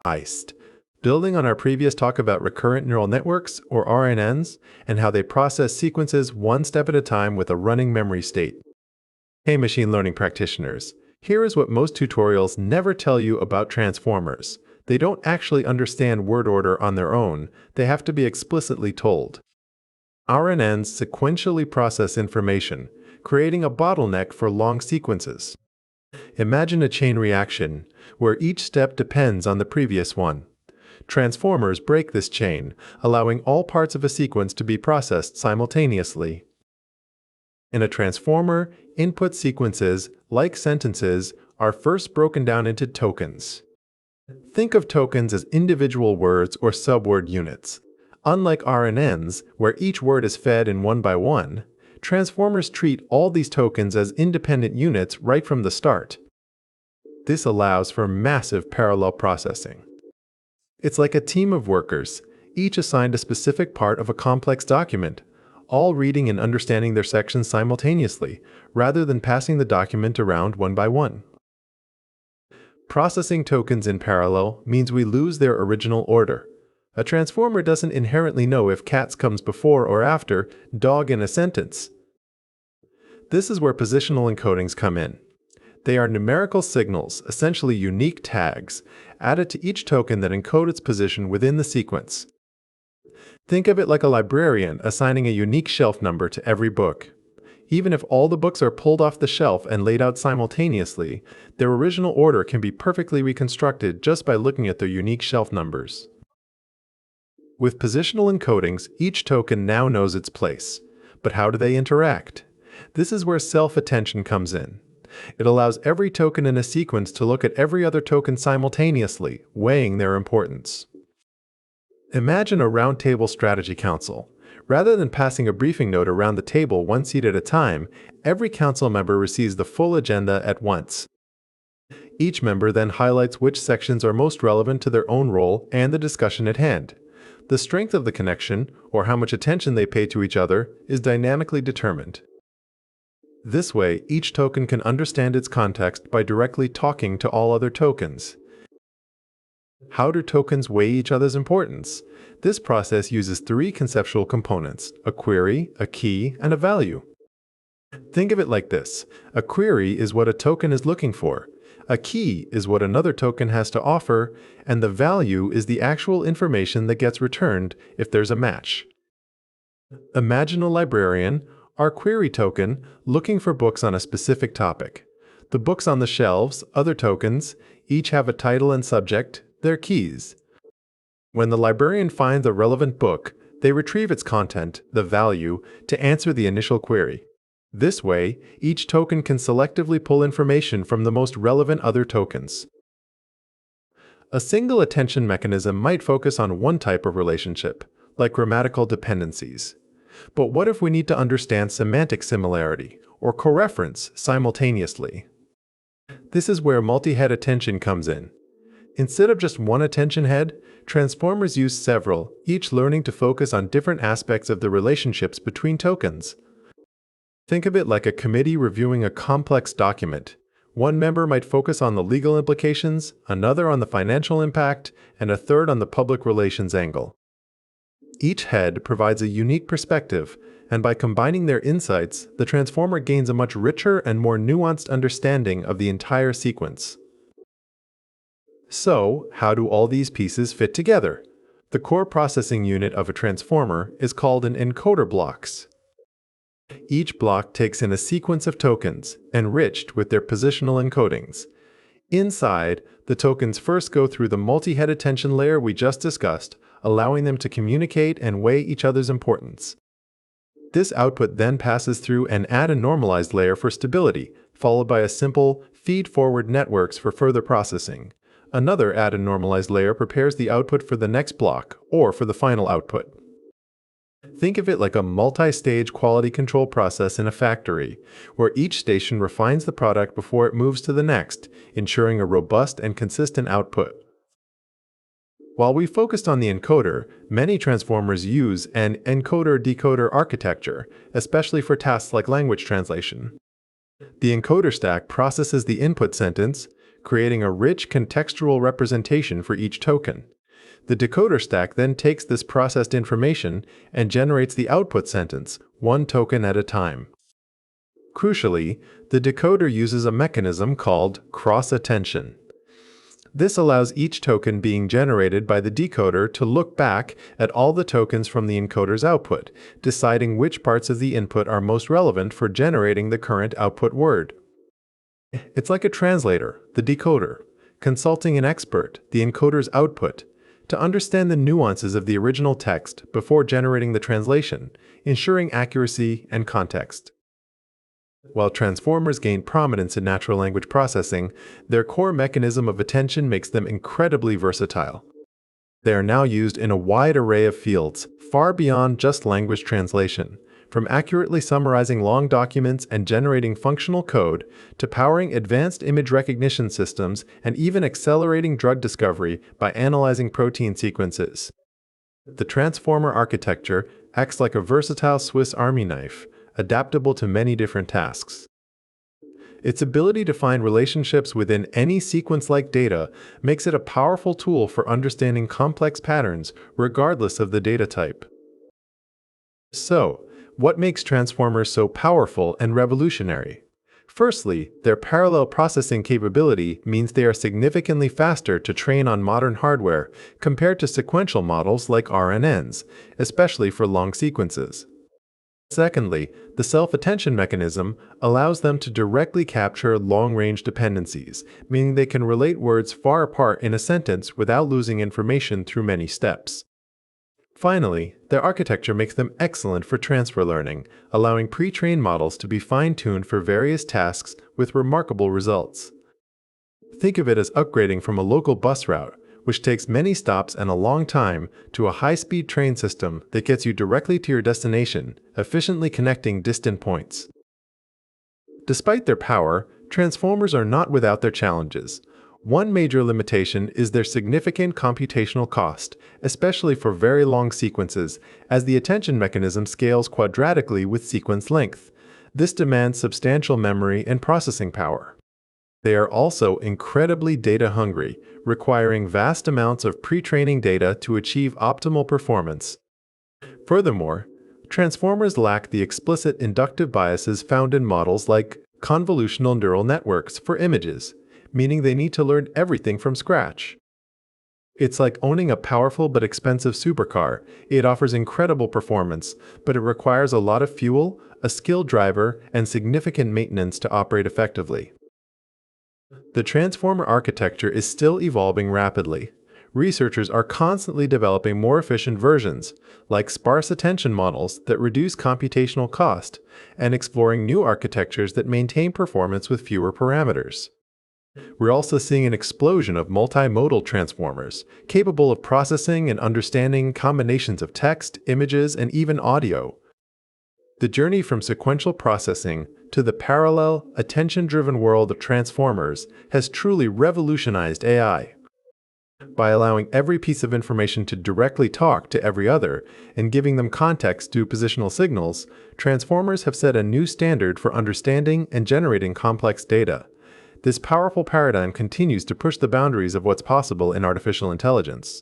Iced. Building on our previous talk about recurrent neural networks, or RNNs, and how they process sequences one step at a time with a running memory state. Hey machine learning practitioners, here is what most tutorials never tell you about transformers. They don't actually understand word order on their own, they have to be explicitly told. RNNs sequentially process information, creating a bottleneck for long sequences. Imagine a chain reaction, where each step depends on the previous one. Transformers break this chain, allowing all parts of a sequence to be processed simultaneously. In a transformer, input sequences, like sentences, are first broken down into tokens. Think of tokens as individual words or subword units. Unlike RNNs, where each word is fed in one by one, transformers treat all these tokens as independent units right from the start. This allows for massive parallel processing. It's like a team of workers, each assigned a specific part of a complex document, all reading and understanding their sections simultaneously, rather than passing the document around one by one. Processing tokens in parallel means we lose their original order. A transformer doesn't inherently know if cats comes before or after dog in a sentence. This is where positional encodings come in. They are numerical signals, essentially unique tags, added to each token that encode its position within the sequence. Think of it like a librarian assigning a unique shelf number to every book. Even if all the books are pulled off the shelf and laid out simultaneously, their original order can be perfectly reconstructed just by looking at their unique shelf numbers. With positional encodings, each token now knows its place. But how do they interact? This is where self-attention comes in. It allows every token in a sequence to look at every other token simultaneously, weighing their importance. Imagine a roundtable strategy council. Rather than passing a briefing note around the table one seat at a time, every council member receives the full agenda at once. Each member then highlights which sections are most relevant to their own role and the discussion at hand. The strength of the connection, or how much attention they pay to each other, is dynamically determined. This way, each token can understand its context by directly talking to all other tokens. How do tokens weigh each other's importance? This process uses three conceptual components: a query, a key, and a value. Think of it like this. A query is what a token is looking for. A key is what another token has to offer, and the value is the actual information that gets returned if there's a match. Imagine a librarian, our query token, looking for books on a specific topic. The books on the shelves, other tokens, each have a title and subject, their keys. When the librarian finds a relevant book, they retrieve its content, the value, to answer the initial query. This way, each token can selectively pull information from the most relevant other tokens. A single attention mechanism might focus on one type of relationship, like grammatical dependencies. But what if we need to understand semantic similarity, or coreference, simultaneously? This is where multi-head attention comes in. Instead of just one attention head, transformers use several, each learning to focus on different aspects of the relationships between tokens. Think of it like a committee reviewing a complex document. One member might focus on the legal implications, another on the financial impact, and a third on the public relations angle. Each head provides a unique perspective, and by combining their insights, the transformer gains a much richer and more nuanced understanding of the entire sequence. So, how do all these pieces fit together? The core processing unit of a transformer is called an encoder blocks. Each block takes in a sequence of tokens, enriched with their positional encodings. Inside, the tokens first go through the multi-head attention layer we just discussed, allowing them to communicate and weigh each other's importance. This output then passes through an add and normalized layer for stability, followed by a simple feed-forward networks for further processing. Another add and normalized layer prepares the output for the next block, or for the final output. Think of it like a multi-stage quality control process in a factory, where each station refines the product before it moves to the next, ensuring a robust and consistent output. While we focused on the encoder, many transformers use an encoder-decoder architecture, especially for tasks like language translation. The encoder stack processes the input sentence, creating a rich contextual representation for each token. The decoder stack then takes this processed information and generates the output sentence, one token at a time. Crucially, the decoder uses a mechanism called cross-attention. This allows each token being generated by the decoder to look back at all the tokens from the encoder's output, deciding which parts of the input are most relevant for generating the current output word. It's like a translator, the decoder, consulting an expert, the encoder's output, to understand the nuances of the original text before generating the translation, ensuring accuracy and context. While transformers gain prominence in natural language processing, their core mechanism of attention makes them incredibly versatile. They are now used in a wide array of fields, far beyond just language translation, from accurately summarizing long documents and generating functional code to powering advanced image recognition systems and even accelerating drug discovery by analyzing protein sequences. The transformer architecture acts like a versatile Swiss Army knife, adaptable to many different tasks. Its ability to find relationships within any sequence-like data makes it a powerful tool for understanding complex patterns regardless of the data type. So, what makes transformers so powerful and revolutionary? Firstly, their parallel processing capability means they are significantly faster to train on modern hardware compared to sequential models like RNNs, especially for long sequences. Secondly, the self-attention mechanism allows them to directly capture long-range dependencies, meaning they can relate words far apart in a sentence without losing information through many steps. Finally, their architecture makes them excellent for transfer learning, allowing pre-trained models to be fine-tuned for various tasks with remarkable results. Think of it as upgrading from a local bus route, which takes many stops and a long time, to a high-speed train system that gets you directly to your destination, efficiently connecting distant points. Despite their power, transformers are not without their challenges. One major limitation is their significant computational cost, especially for very long sequences, as the attention mechanism scales quadratically with sequence length. This demands substantial memory and processing power. They are also incredibly data-hungry, requiring vast amounts of pre-training data to achieve optimal performance. Furthermore, transformers lack the explicit inductive biases found in models like convolutional neural networks for images, meaning they need to learn everything from scratch. It's like owning a powerful but expensive supercar. It offers incredible performance, but it requires a lot of fuel, a skilled driver, and significant maintenance to operate effectively. The transformer architecture is still evolving rapidly. Researchers are constantly developing more efficient versions, like sparse attention models that reduce computational cost, and exploring new architectures that maintain performance with fewer parameters. We're also seeing an explosion of multimodal transformers, capable of processing and understanding combinations of text, images, and even audio. The journey from sequential processing to the parallel, attention-driven world of transformers has truly revolutionized AI. By allowing every piece of information to directly talk to every other and giving them context through positional signals, transformers have set a new standard for understanding and generating complex data. This powerful paradigm continues to push the boundaries of what's possible in artificial intelligence.